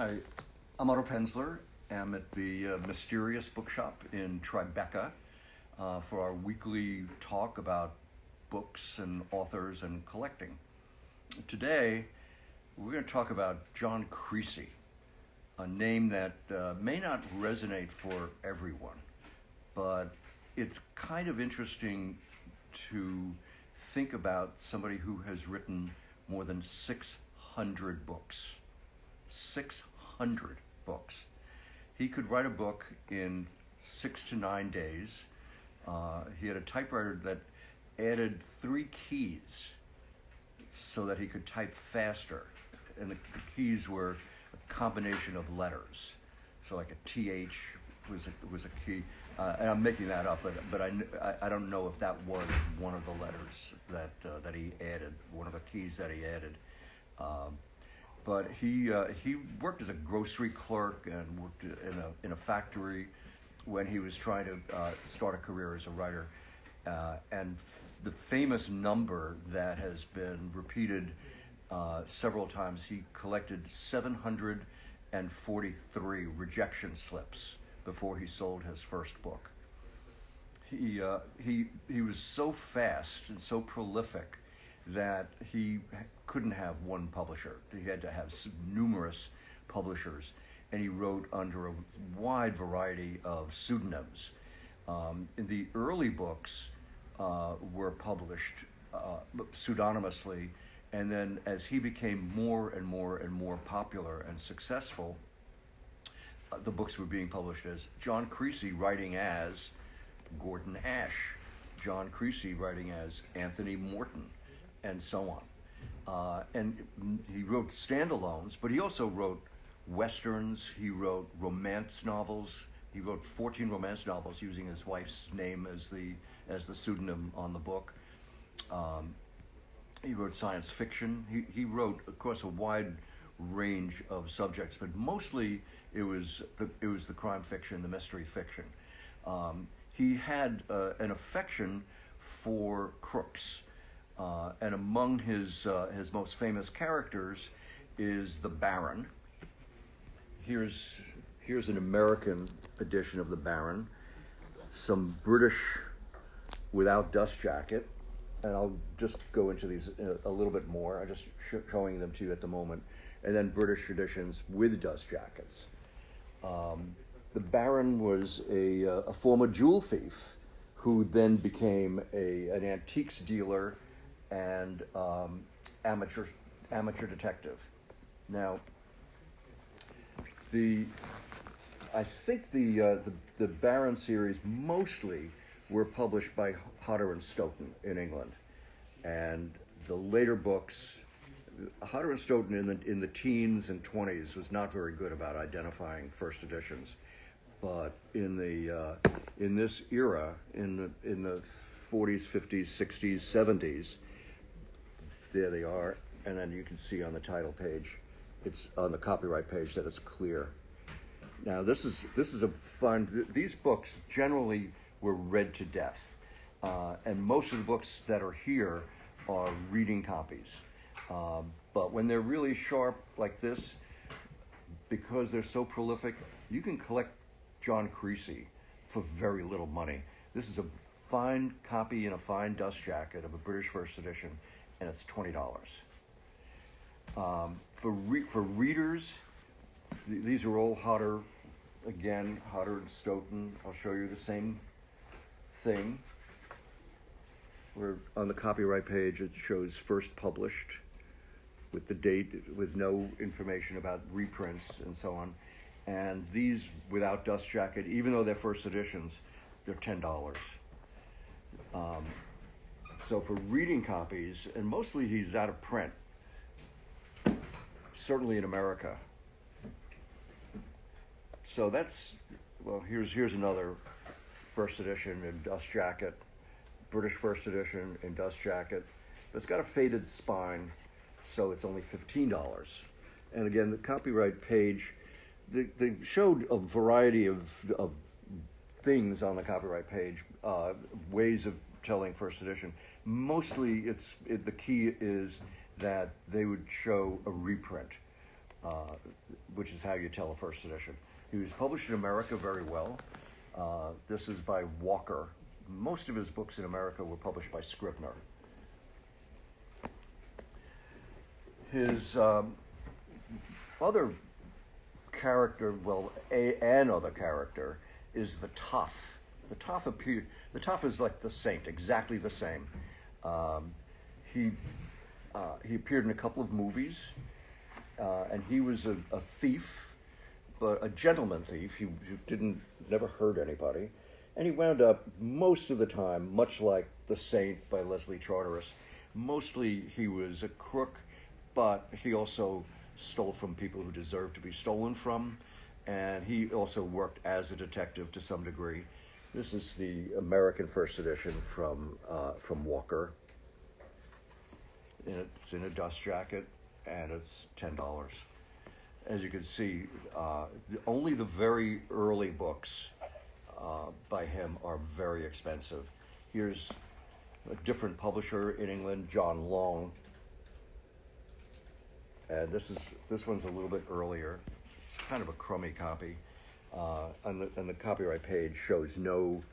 Hi, I'm Otto Penzler. I'm at the Mysterious Bookshop in Tribeca for our weekly talk about books and authors and collecting. Today, we're going to talk about John Creasey, a name that may not resonate for everyone, but it's kind of interesting to think about somebody who has written more than 600 books. 600 books. He could write a book in 6 to 9 days. He had a typewriter that added 3 keys so that he could type faster. And the keys were a combination of letters. So like a TH was a key. And I'm making that up, but I don't know if that was one of the letters that he added, one of the keys that he added. But he worked as a grocery clerk and worked in a factory when he was trying to start a career as a writer. And the famous number that has been repeated several times, he collected 743 rejection slips before he sold his first book. He was so fast and so prolific that he couldn't have one publisher. He had to have numerous publishers, and he wrote under a wide variety of pseudonyms. The early books were published pseudonymously, and then as he became more and more and more popular and successful, the books were being published as John Creasey writing as Gordon Ash, John Creasey writing as Anthony Morton, and so on. And he wrote Standalones, but he also wrote westerns, he wrote romance novels. He wrote 14 romance novels using his wife's name as the pseudonym on the book. He wrote science fiction. He wrote across a wide range of subjects, but mostly it was the crime fiction, the mystery fiction. He had an affection for crooks. And among his most famous characters is the Baron. Here's an American edition of the Baron, some British without dust jacket, and I'll just go into these a little bit more. I'm just showing them to you at the moment, and then British editions with dust jackets. The Baron was a former jewel thief who then became an antiques dealer and amateur detective. Now, I think the Baron series mostly were published by Hodder and Stoughton in England, and the later books, Hodder and Stoughton in the teens and 20s was not very good about identifying first editions, but in this era, in the 40s, 50s, 60s, 70s. There they are, and then you can see on the title page, it's on the copyright page that it's clear. Now this is a fun. These books generally were read to death, and most of the books that are here are reading copies. But when they're really sharp like this, because they're so prolific, you can collect John Creasey for very little money. This is a fine copy in a fine dust jacket of a British first edition, and it's $20. For readers, these are all Hodder and Stoughton. I'll show you the same thing. Where on the copyright page it shows first published with the date, with no information about reprints and so on. And these without dust jacket, even though they're first editions, they're $10. So for reading copies, and mostly he's out of print, certainly in America. So here's another first edition in dust jacket, British first edition in dust jacket. But it's got a faded spine, so it's only $15. And again, the copyright page, they showed a variety of things on the copyright page, ways of telling first edition. Mostly the key is that they would show a reprint. which is how you tell a first edition. He was published in America very well. This is by Walker. Most of his books in America were published by Scribner. His other character, another character, is the Toff. The Toff is like the Saint, exactly the same. He appeared in a couple of movies, and he was a thief, but a gentleman thief. He never hurt anybody, and he wound up most of the time, much like The Saint by Leslie Charteris. Mostly he was a crook, but he also stole from people who deserved to be stolen from, and he also worked as a detective to some degree. This is the American first edition from Walker. It's in a dust jacket, and it's $10. As you can see, only the very early books by him are very expensive. Here's a different publisher in England, John Long. And this one's a little bit earlier. It's kind of a crummy copy. And the copyright page shows no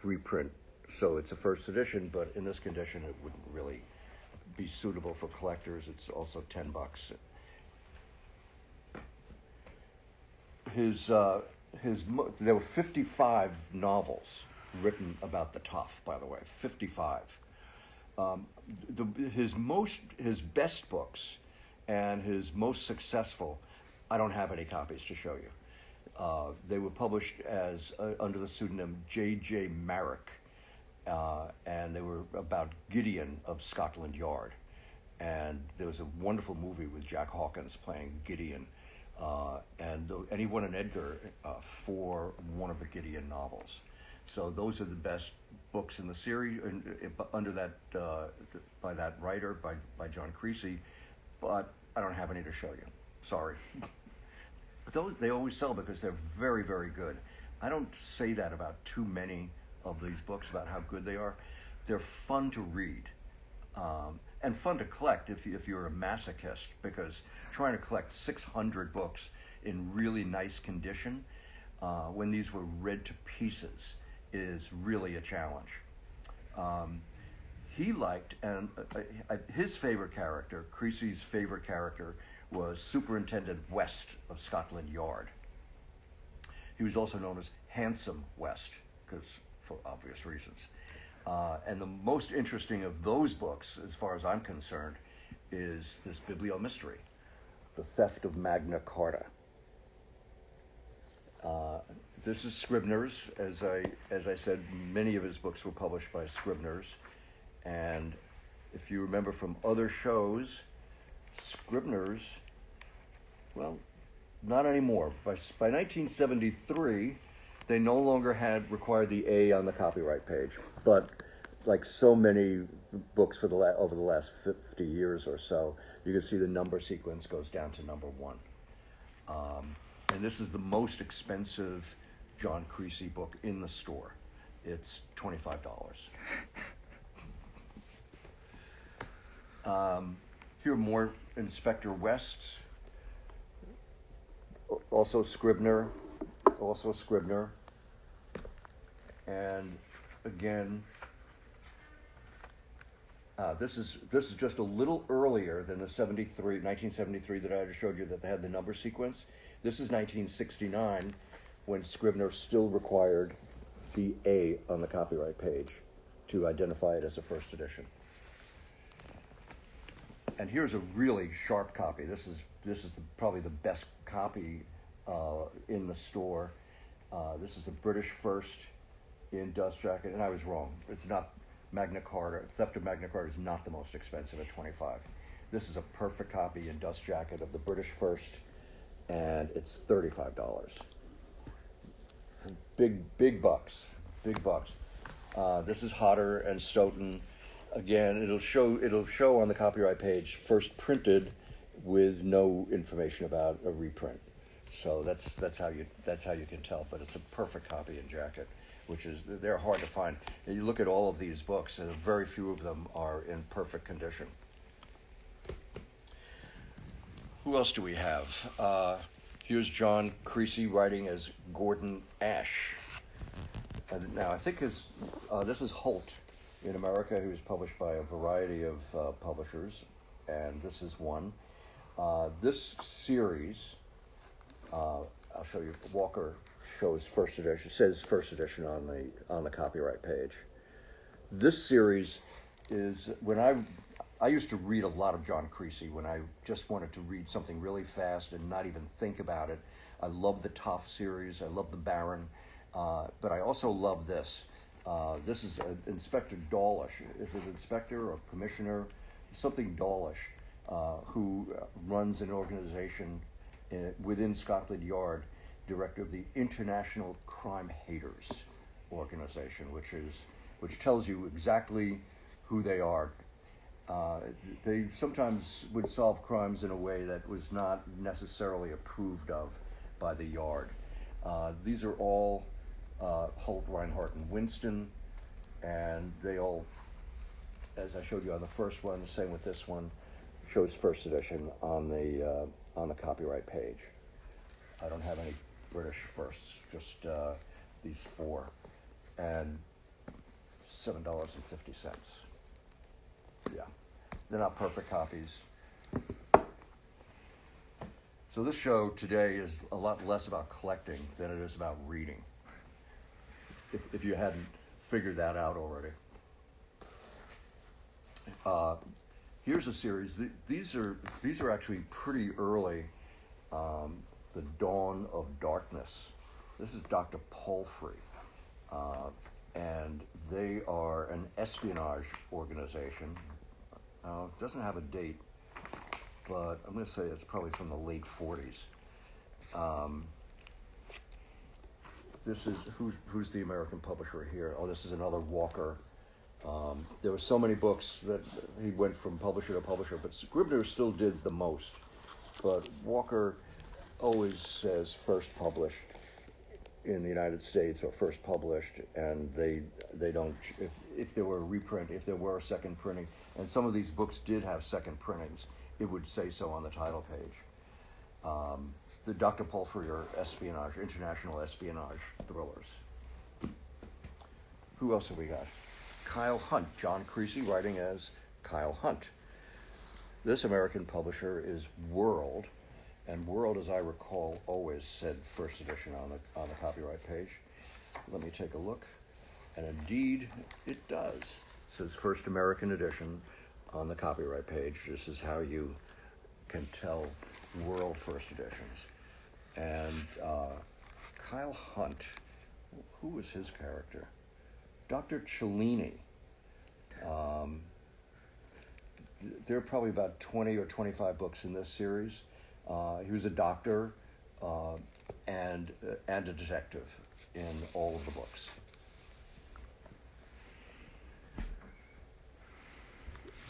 reprint. So it's a first edition, but in this condition, it wouldn't really be suitable for collectors. It's also $10. There were 55 novels written about the Toff, by the way, 55. His best books and his most successful, I don't have any copies to show you. They were published as under the pseudonym J.J. Marrick, and they were about Gideon of Scotland Yard. And there was a wonderful movie with Jack Hawkins playing Gideon, and he won an Edgar for one of the Gideon novels. So those are the best books in the series under that by that writer, by John Creasey, but I don't have any to show you. Sorry. Those they always sell because they're very, very good. I don't say that about too many of these books about how good they are. They're fun to read and fun to collect if you're a masochist, because trying to collect 600 books in really nice condition when these were read to pieces is really a challenge. He liked, and his favorite character, Creasey's favorite character, was Superintendent West of Scotland Yard. He was also known as Handsome West, because for obvious reasons. And the most interesting of those books, as far as I'm concerned, is this bibliomystery, The Theft of Magna Carta. This is Scribner's. As I said, many of his books were published by Scribner's. And if you remember from other shows, Scribner's, well, not anymore. By 1973, they no longer required the A on the copyright page. But like so many books over the last 50 years or so, you can see the number sequence goes down to number 1. And this is the most expensive John Creasey book in the store. It's $25. Here are more Inspector West, also Scribner, and again, this is just a little earlier than the 1973 that I just showed you that they had the number sequence. This is 1969, when Scribner still required the A on the copyright page to identify it as a first edition. And here's a really sharp copy. This is probably the best copy in the store. This is a British first in dust jacket, and I was wrong. It's not Magna Carta. Theft of Magna Carta is not the most expensive at $25. This is a perfect copy in dust jacket of the British first, and it's $35. Big bucks. This is Hodder and Stoughton. Again, it'll show on the copyright page first printed with no information about a reprint. So that's how you can tell. But it's a perfect copy in jacket, they're hard to find. And you look at all of these books, and very few of them are in perfect condition. Who else do we have? Here's John Creasey writing as Gordon Ash. And now I think this is Holt in America, who is published by a variety of publishers, and this is one. This series, I'll show you. Walker shows first edition. Says first edition on the copyright page. This series is when I used to read a lot of John Creasey when I just wanted to read something really fast and not even think about it. I love the Toff series. I love the Baron, but I also love this. This is Inspector Dawlish. Is it inspector or commissioner? Something Dawlish, who runs an organization within Scotland Yard, director of the International Crime Haters organization, which tells you exactly who they are. They sometimes would solve crimes in a way that was not necessarily approved of by the Yard. These are all Holt, Reinhardt, and Winston, and they all, as I showed you on the first one, same with this one, shows first edition on the copyright page. I don't have any British firsts, just these four, and $7.50. Yeah, they're not perfect copies. So this show today is a lot less about collecting than it is about reading, if you hadn't figured that out already. Here's a series. These are actually pretty early. The Dawn of Darkness. This is Dr. Palfrey, and they are an espionage organization. It doesn't have a date, but I'm going to say it's probably from the late 40s. This is who's the American publisher here? Oh, this is another Walker. There were so many books that he went from publisher to publisher, but Scribner still did the most. But Walker always says first published in the United States or first published, and they don't, if there were a reprint, if there were a second printing, and some of these books did have second printings, it would say so on the title page. The Dr. Palfrey are espionage, international espionage thrillers. Who else have we got? Kyle Hunt, John Creasey writing as Kyle Hunt. This American publisher is World, and World, as I recall, always said first edition on the copyright page. Let me take a look, and indeed it does. It says first American edition on the copyright page. This is how you can tell World first editions. And Kyle Hunt, who was his character? Dr. Cellini. There are probably about 20 or 25 books in this series. He was a doctor and a detective in all of the books.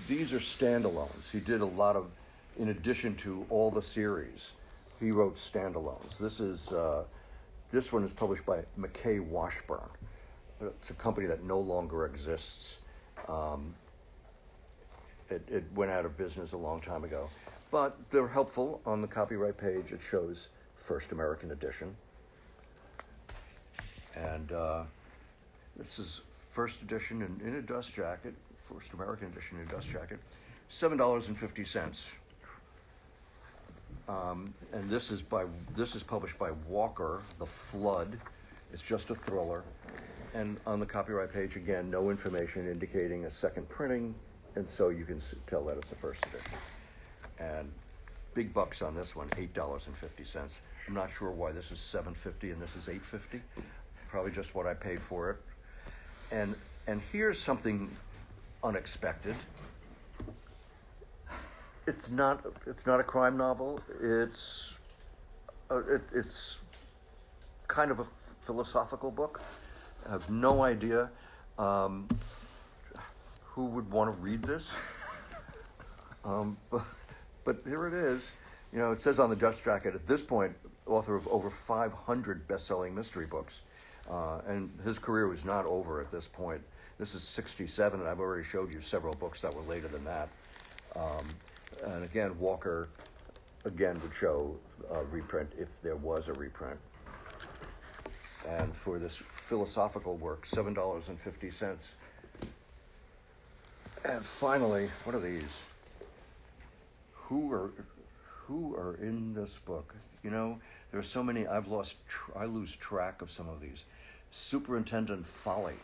These are standalones. He did a lot of, in addition to all the series, he wrote standalones. This one is published by McKay Washburn. It's a company that no longer exists. It went out of business a long time ago. But they're helpful. On the copyright page, it shows first American edition. And this is first edition in a dust jacket, first American edition in a dust jacket, $7.50. And this is published by Walker, The Flood. It's just a thriller. And on the copyright page, again, no information indicating a second printing, and so you can tell that it's a first edition. And big bucks on this one, $8.50. I'm not sure why this is $7.50 and this is $8.50. Probably just what I paid for it. And here's something unexpected. It's not a crime novel. It's kind of a philosophical book. I have no idea who would want to read this. But here it is. You know, it says on the dust jacket, at this point, author of over 500 best-selling mystery books. And his career was not over at this point. This is 67, and I've already showed you several books that were later than that. And again, Walker again would show a reprint if there was a reprint. And for this philosophical work, $7.50. And finally, what are these? Who are in this book? You know, there are so many. I lose track of some of these. Superintendent Folly.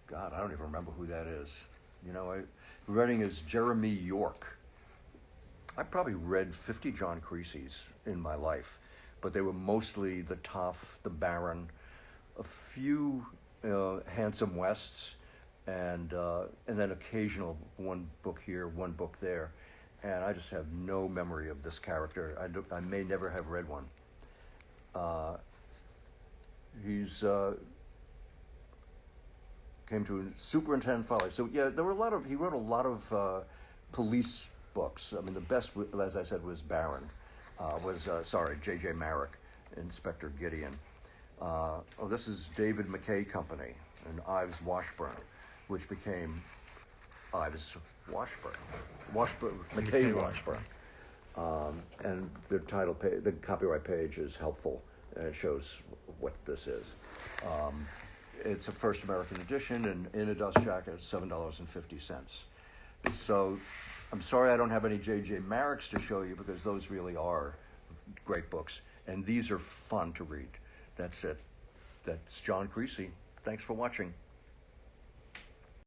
God, I don't even remember who that is. You know, the writing is Jeremy York. I probably read 50 John Creaseys in my life, but they were mostly the Toff, the Baron, a few Handsome Wests, and then occasional one book here, one book there. And I just have no memory of this character. I may never have read one. He's came to Superintendent Folly. So yeah, he wrote a lot of police books. I mean, the best, as I said, was Baron. J.J. Marrick, Inspector Gideon. This is David McKay Company and Ives Washburn, which became Ives Washburn. McKay Washburn. And the title page, the copyright page is helpful, and it shows what this is. It's a first American edition, and in a dust jacket, $7.50. So I'm sorry I don't have any J.J. Marricks to show you, because those really are great books, and these are fun to read. That's it. That's John Creasey. Thanks for watching.